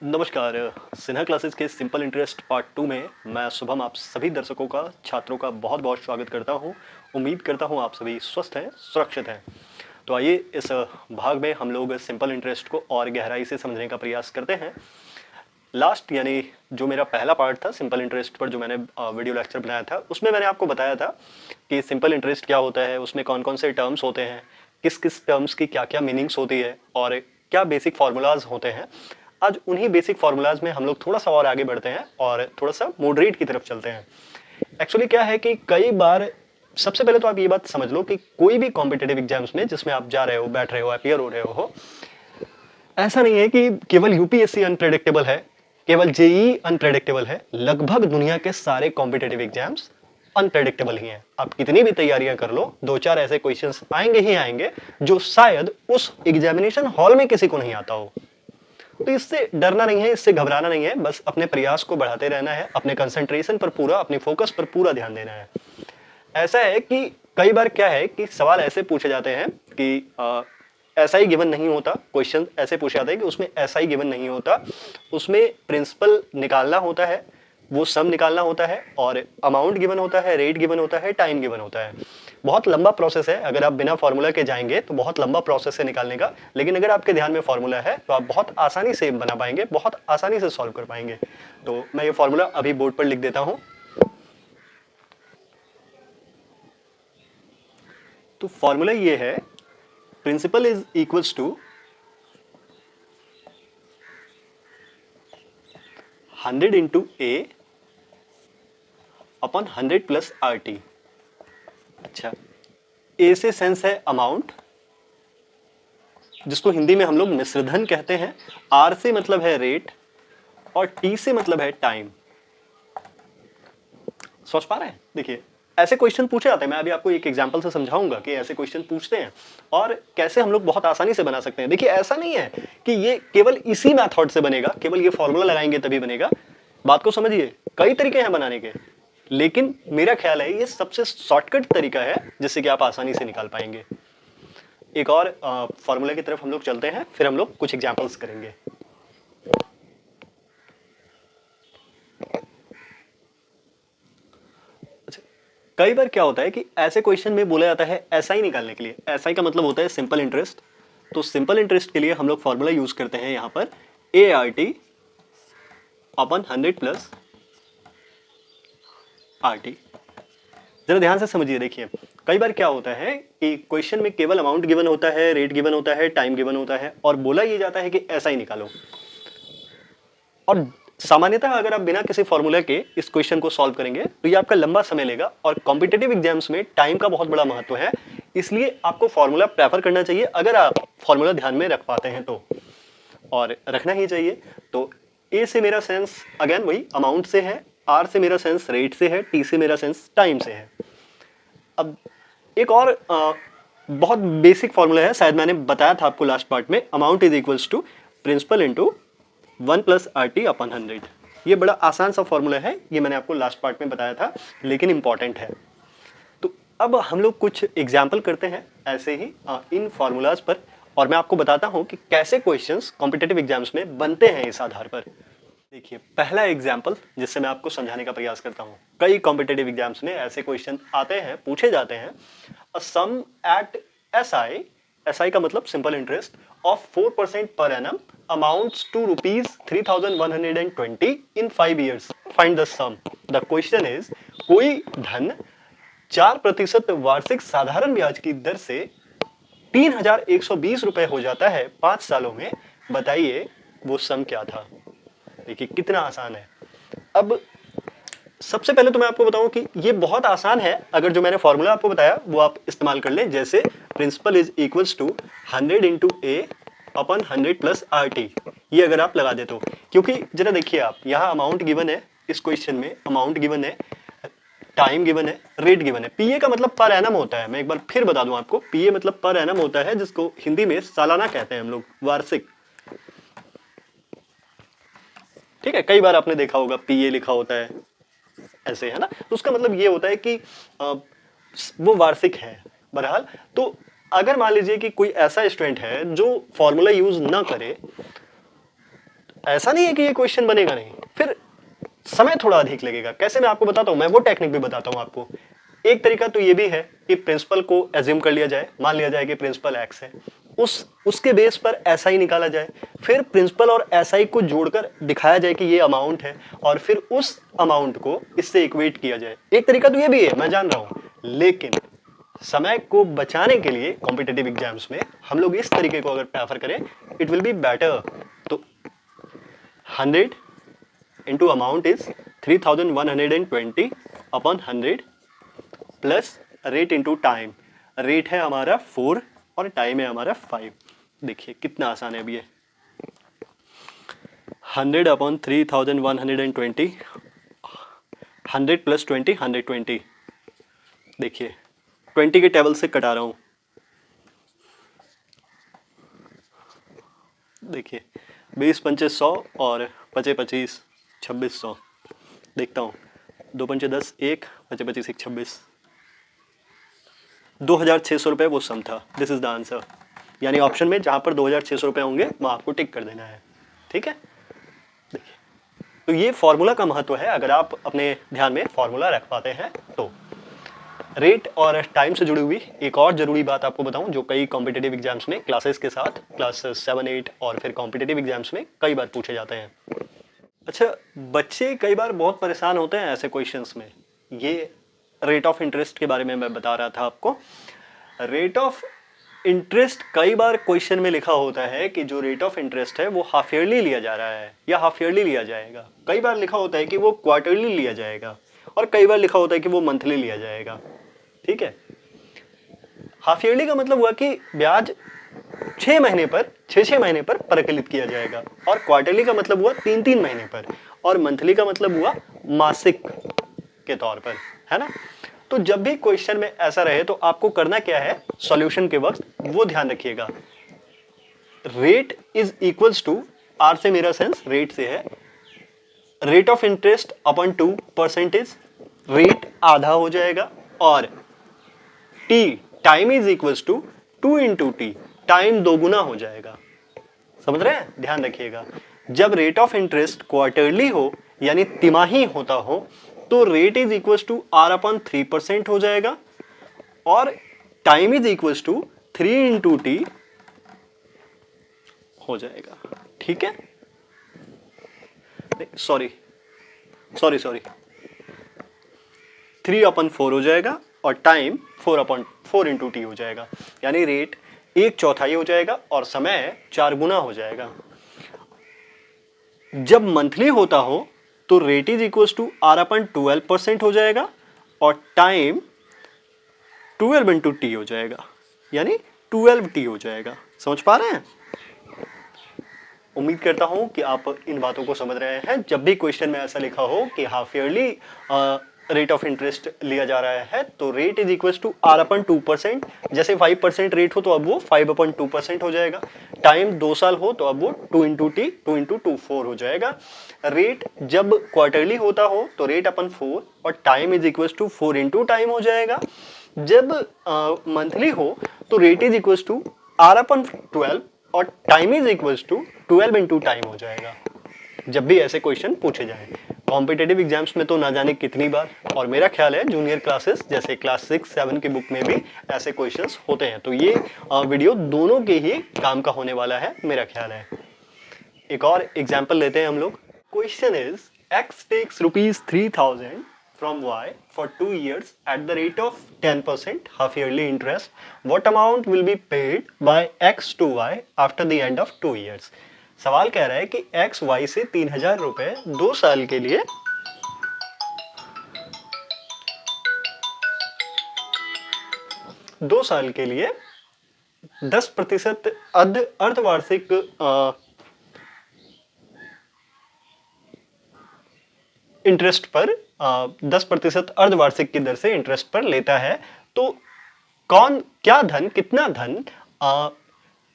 नमस्कार। सिन्हा क्लासेस के simple interest part 2 में मैं शुभम आप सभी दर्शकों का छात्रों का बहुत बहुत स्वागत करता हूं। उम्मीद करता हूं आप सभी स्वस्थ हैं, सुरक्षित हैं। तो आइए इस भाग में हम लोग सिंपल इंटरेस्ट को और गहराई से समझने का प्रयास करते हैं। लास्ट यानी जो मेरा पहला पार्ट था सिंपल इंटरेस्ट पर, जो मैंने वीडियो लेक्चर बनाया था, उसमें मैंने आपको बताया था कि सिंपल इंटरेस्ट क्या होता है, उसमें कौन कौन से टर्म्स होते हैं, किस किस टर्म्स की क्या क्या मीनिंग्स होती है और क्या बेसिक फार्मूलाज होते हैं। आज उन्हीं बेसिक फार्मूलाज में हम लोग थोड़ा सा और आगे बढ़ते हैं और थोड़ा सा मॉडरेट की तरफ चलते हैं। एक्चुअली क्या है कि कई बार, सबसे पहले तो आप ये बात समझ लो कि कोई भी कॉम्पिटेटिव एग्जाम्स में जिसमें आप जा रहे हो, बैठ रहे हो, अपियर हो रहे हो, ऐसा नहीं है कि केवल यूपीएससी अनप्रेडिक्टेबल है, केवल जेई अनप्रेडिक्टेबल है। लगभग दुनिया के सारे कॉम्पिटेटिव एग्जाम्स अनप्रेडिक्टेबल ही हैं। आप कितनी भी तैयारियां कर लो, दो चार ऐसे क्वेश्चंस आएंगे ही आएंगे जो शायद उस एग्जामिनेशन हॉल में किसी को नहीं आता हो। तो इससे डरना नहीं है, इससे घबराना नहीं है, बस अपने प्रयास को बढ़ाते रहना है, अपने कंसंट्रेशन पर पूरा, अपने फोकस पर पूरा ध्यान देना है। ऐसा है कि कई बार क्या है कि सवाल ऐसे पूछे जाते हैं कि ऐसा ही गिवन नहीं होता। क्वेश्चन ऐसे पूछे जाते हैं कि उसमें ऐसा ही गिवन नहीं होता, उसमें प्रिंसिपल निकालना होता है, वो सम निकालना होता है और अमाउंट गिवन होता है, रेट गिवन होता है, टाइम गिवन होता है। बहुत लंबा प्रोसेस है। अगर आप बिना फॉर्मूला के जाएंगे तो बहुत लंबा प्रोसेस है निकालने का, लेकिन अगर आपके ध्यान में फॉर्मूला है तो आप बहुत आसानी से बना पाएंगे, बहुत आसानी से सॉल्व कर पाएंगे। तो मैं ये फॉर्मूला अभी बोर्ड पर लिख देता हूं। तो फॉर्मूला ये है, principal is equals to 100 into A upon 100 plus R T. अच्छा, ए से सेंस है अमाउंट, जिसको हिंदी में हम लोग मिश्रधन कहते हैं। आर से मतलब है रेट और टी से मतलब है टाइम। सोच पा रहे हैं? देखिए, ऐसे क्वेश्चन पूछे जाते हैं। मैं अभी आपको एक एग्जांपल से समझाऊंगा कि ऐसे क्वेश्चन पूछते हैं और कैसे हम लोग बहुत आसानी से बना सकते हैं। देखिए, ऐसा नहीं है कि ये केवल इसी मेथड से बनेगा, केवल ये फॉर्मूला लगाएंगे तभी बनेगा। बात को समझिए, कई तरीके हैं बनाने के, लेकिन मेरा ख्याल है ये सबसे शॉर्टकट तरीका है जिससे कि आप आसानी से निकाल पाएंगे। एक और फॉर्मूला की तरफ हम लोग चलते हैं, फिर हम लोग कुछ एग्जांपल्स करेंगे। कई बार क्या होता है कि ऐसे क्वेश्चन में बोला जाता है एसआई निकालने के लिए। एसआई का मतलब होता है सिंपल इंटरेस्ट। तो सिंपल इंटरेस्ट के लिए हम लोग फॉर्मूला यूज करते हैं यहां पर A R T upon 100 plus R T. जरा ध्यान से समझिए। देखिए, कई बार क्या होता है कि क्वेश्चन में केवल अमाउंट गिवन होता है, रेट गिवन होता है, टाइम गिवन होता है और बोला ये जाता है कि एसआई निकालो। और सामान्यतः अगर आप बिना किसी फॉर्मूला के इस क्वेश्चन को सॉल्व करेंगे तो ये आपका लंबा समय लेगा और कॉम्पिटेटिव एग्जाम्स में टाइम का बहुत बड़ा महत्व है। इसलिए आपको फॉर्मूला प्रेफर करना चाहिए, अगर आप फॉर्मूला ध्यान में रख पाते हैं तो, और रखना ही चाहिए। तो ए से मेरा सेंस अगेन वही अमाउंट से है, आर से मेरा सेंस रेट से है, टी से मेरा सेंस टाइम से है। अब एक और बहुत बेसिक फॉर्मूला है, शायद मैंने बताया था आपको लास्ट पार्ट में। Amount is equals to principal into 1 plus R T upon 100। ये बड़ा आसान सा फॉर्मूला है, ये मैंने आपको लास्ट पार्ट में बताया था, लेकिन इंपॉर्टेंट है। तो अब हम लोग कुछ एग्जाम्पल करते हैं ऐसे ही इन फॉर्मूलाज पर, और मैं आपको बताता हूं कि कैसे क्वेश्चंस कॉम्पिटेटिव एग्जाम्स में बनते हैं इस आधार पर। देखिए, पहला एग्जाम्पल जिससे मैं आपको समझाने का प्रयास करता हूं। कई कॉम्पिटेटिव एग्जाम्स में ऐसे क्वेश्चन आते हैं, पूछे जाते हैं। A sum at SI, SI का मतलब simple interest, of 4% per annum amounts to ₹120 in 5 years. Find the sum. The question is, कोई धन 4% वार्षिक साधारण ब्याज की दर से 3,120 रुपए हो जाता है 5 सालों में। बताइए वो सम क्या था। देखिए कितना आसान है। अब सबसे पहले तो मैं आपको बताऊं कि ये बहुत आसान है। अगर जो मैंने फॉर्मूला आपको बताया वो आप इस्तेमाल कर लें, जैसे principal is equals to 100 into A upon 100 plus R T. ये अगर आप लगा देते हो, क्योंकि जरा देखिए आप, यहाँ अमाउंट गिवन है, इस क्वेश्चन में अमाउंट गिवन है, टाइम गिवन है, रेट गिवन है। पीए का मतलब पर एनम होता है। मैं एक बार फिर बता दूं आपको, पीए मतलब पर एनम होता है, जिसको हिंदी में सालाना कहते हैं हम लोग, वार्षिक। ठीक है, कई बार आपने देखा होगा पीए लिखा होता है ऐसे, है ना। तो उसका मतलब ये होता है कि वो वार्षिक है। बहरहाल, तो अगर मान लीजिए कि कोई ऐसा स्टूडेंट है जो फॉर्मूला यूज ना करे, ऐसा नहीं है कि ये क्वेश्चन बनेगा नहीं, फिर समय थोड़ा अधिक लगेगा। कैसे, मैं आपको बताता हूँ, मैं वो टेक्निक भी बताता हूँ आपको। एक तरीका तो ये भी है कि प्रिंसिपल को एज्यूम कर लिया जाए, मान लिया जाए कि प्रिंसिपल एक्स है, उसके बेस पर ऐसा ही निकाला जाए, फिर प्रिंसिपल और एसआई को जोड़कर दिखाया जाए कि ये अमाउंट है, और फिर उस अमाउंट को इससे इक्वेट किया जाए। एक तरीका तो ये भी है, मैं जान रहा हूँ, लेकिन समय को बचाने के लिए कॉम्पिटिटिव एग्जाम्स में हम लोग इस तरीके को अगर प्रेफर करें, इट विल बी बेटर। तो 100 into amount is 3120 upon 100 plus rate into time. Rate है हमारा 4 और टाइम है हमारा 5। देखिए कितना आसान है अभी ये। 100 अपॉन 3120, 100 प्लस 20, 120। देखिए 20 के टेबल से कटा रहा हूँ, देखिए 20 पंचे 100 और 25 25 2600। देखता हूँ, 2 पंचे 10, 1 25 25 1 26, 2600 रुपये वो सम था। This is the answer. यानी ऑप्शन में जहाँ पर 2600 रुपये होंगे वहाँ आपको टिक कर देना है। ठीक है, देखिए तो ये फॉर्मूला का महत्व है, अगर आप अपने ध्यान में फॉर्मूला रख पाते हैं तो। रेट और टाइम से जुड़ी हुई एक और जरूरी बात आपको बताऊं, जो कई कॉम्पिटिटिव एग्जाम्स में क्लासेस के साथ क्लास 7, 8 और फिर कॉम्पिटिटिव एग्जाम्स में कई बार पूछे जाते हैं। अच्छा, बच्चे कई बार बहुत परेशान होते हैं ऐसे क्वेश्चंस में। ये रेट ऑफ इंटरेस्ट के बारे में मैं बता रहा था आपको। रेट ऑफ इंटरेस्ट कई बार क्वेश्चन में लिखा होता है कि जो रेट ऑफ इंटरेस्ट है वो हाफ ईयरली लिया जा रहा है या हाफ ईयरली लिया जाएगा। कई बार लिखा होता है कि वो क्वार्टरली लिया जाएगा, और कई बार लिखा होता है कि वो मंथली लिया जाएगा। ठीक है, हाफ ईयरली का मतलब हुआ कि ब्याज 6 महीने पर 6 महीने पर परिकलित किया जाएगा, और क्वार्टरली का मतलब हुआ 3 महीने पर, और मंथली का मतलब हुआ मासिक के तौर पर, है ना। तो जब भी क्वेश्चन में ऐसा रहे तो आपको करना क्या है सॉल्यूशन के वक्त, वो ध्यान रखिएगा। Rate is equals to, R से मेरा सेंस रेट से है, rate of interest upon 2%, rate आधा हो जाएगा, और T time is equals to 2 into T, time दोगुना हो जाएगा। समझ रहे हैं, ध्यान रखिएगा। जब रेट ऑफ इंटरेस्ट क्वार्टरली हो यानी तिमाही होता हो तो rate is equals to R upon 3% हो जाएगा, और time is equals to 3 into T हो जाएगा। ठीक है, सॉरी 3/4 हो जाएगा, और टाइम 4/4 इंटू टी हो जाएगा। यानी रेट 1/4 हो जाएगा और समय 4 गुना हो जाएगा। जब मंथली होता हो तो rate is equals to R upon 12% हो जाएगा, और टाइम 12 इंटू टी हो जाएगा, यानी 12t हो जाएगा। समझ पा रहे हैं? उम्मीद करता हूं कि आप इन बातों को समझ रहे हैं। जब भी क्वेश्चन में ऐसा लिखा हो कि half yearly rate of interest लिया जा रहा है तो rate is equal to R upon 2%। जैसे 5% रेट हो तो अब वो 5/2% हो जाएगा। टाइम 2 साल हो तो अब वो 2 इंटू टी 2 इंटू 2 4 हो जाएगा। रेट जब क्वार्टरली होता हो तो रेट अपन 4 और time is equal to 4 into time हो जाएगा। जब मंथली हो तो rate is equal to R अपन 12 और time is equal to 12 into time हो जाएगा। जब भी ऐसे क्वेश्चन पूछे जाएं कॉम्पिटिटिव एग्जाम्स में तो ना जाने कितनी बार, और मेरा ख्याल है जूनियर क्लासेस जैसे क्लास 6, 7 की बुक में भी ऐसे क्वेश्चंस होते हैं। तो ये वीडियो दोनों के ही काम का होने वाला है मेरा ख्याल है। एक और एग्जाम्पल लेते हैं हम लोग। Question is x takes ₹3000 from y for 2 years at the rate of 10% half yearly interest. What amount will be paid by x to y after the end of 2 years? सवाल कह रहा है कि x y से 3000 रुपए 2 साल के लिए के लिए 10% अर्धवार्षिक इंटरेस्ट पर 10% अर्धवार्षिक की दर से इंटरेस्ट पर लेता है। तो कितना धन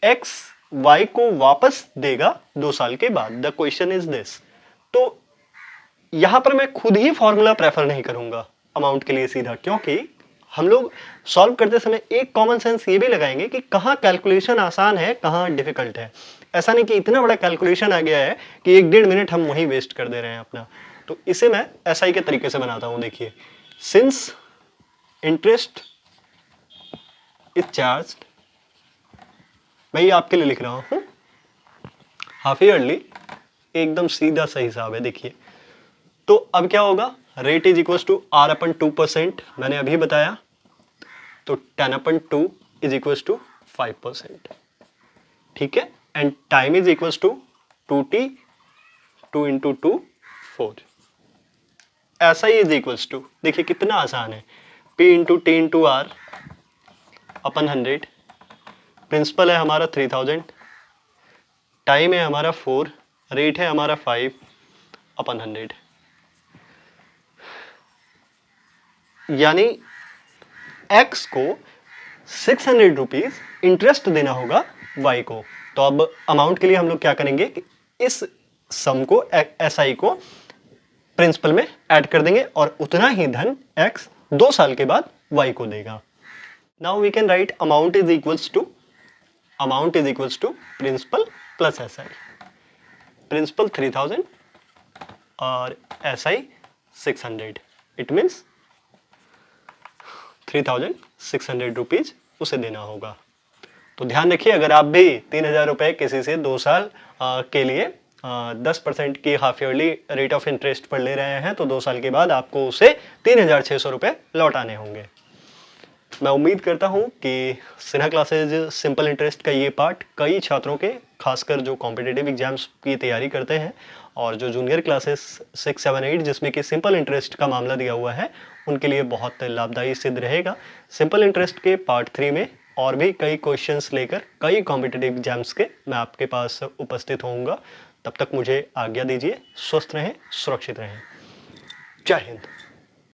एक्स वाई को वापस देगा 2 साल के बाद। The question is this. तो यहां पर मैं खुद ही फॉर्मूला प्रेफर नहीं करूंगा अमाउंट के लिए सीधा, क्योंकि हम लोग सॉल्व करते समय एक कॉमन सेंस ये भी लगाएंगे कि कहां कैलकुलेशन आसान है कहां डिफिकल्ट है। ऐसा नहीं कि इतना बड़ा कैलकुलेशन आ गया है कि 1-1.5 मिनट हम वहीं वेस्ट कर दे रहे हैं अपना। तो इसे मैं SI के तरीके से बनाता हूं। देखिए, सिंस इंटरेस्ट इज चार्ज्ड, मैं ये आपके लिए लिख रहा हूं हाफ ईयरली, एकदम सीधा सा हिसाब है। देखिए, तो अब क्या होगा, rate is equal to R/2%, मैंने अभी बताया, तो 10/2 इज इक्वल टू 5%, ठीक है। And time is equal to 2T, 2 × 2 4, ऐसा ही इज इक्वल टू, देखिए कितना आसान है, P × T × R अपन 100, प्रिंसिपल है हमारा 3000, टाइम है हमारा 4, रेट है हमारा 5/100, यानी x को 600 रुपीज इंटरेस्ट देना होगा y को। तो अब अमाउंट के लिए हम लोग क्या करेंगे कि इस सम को SI को प्रिंसिपल में ऐड कर देंगे और उतना ही धन x 2 साल के बाद y को देगा। Now we can write amount is equals to principal plus SI। Principal 3000 और SI 600, इट मीन्स 3600 रुपीज उसे देना होगा। तो ध्यान रखिए, अगर आप भी 3000 रुपये किसी से 2 साल के लिए 10% की half yearly rate of interest पर ले रहे हैं, तो 2 साल के बाद आपको उसे 3600 रुपये लौटाने होंगे। मैं उम्मीद करता हूं कि सिन्हा क्लासेज सिंपल इंटरेस्ट का ये पार्ट कई छात्रों के, खासकर जो कॉम्पिटिटिव एग्जाम्स की तैयारी करते हैं और जो जूनियर क्लासेस 6, 7, 8 जिसमें कि सिंपल इंटरेस्ट का मामला दिया हुआ है, उनके लिए बहुत लाभदायी सिद्ध रहेगा। सिंपल इंटरेस्ट के पार्ट 3 में और भी कई क्वेश्चंस लेकर कई कॉम्पिटिटिव एग्जाम्स के मैं आपके पास उपस्थित होऊंगा। तब तक मुझे आज्ञा दीजिए। स्वस्थ रहें, सुरक्षित रहें। जय हिंद।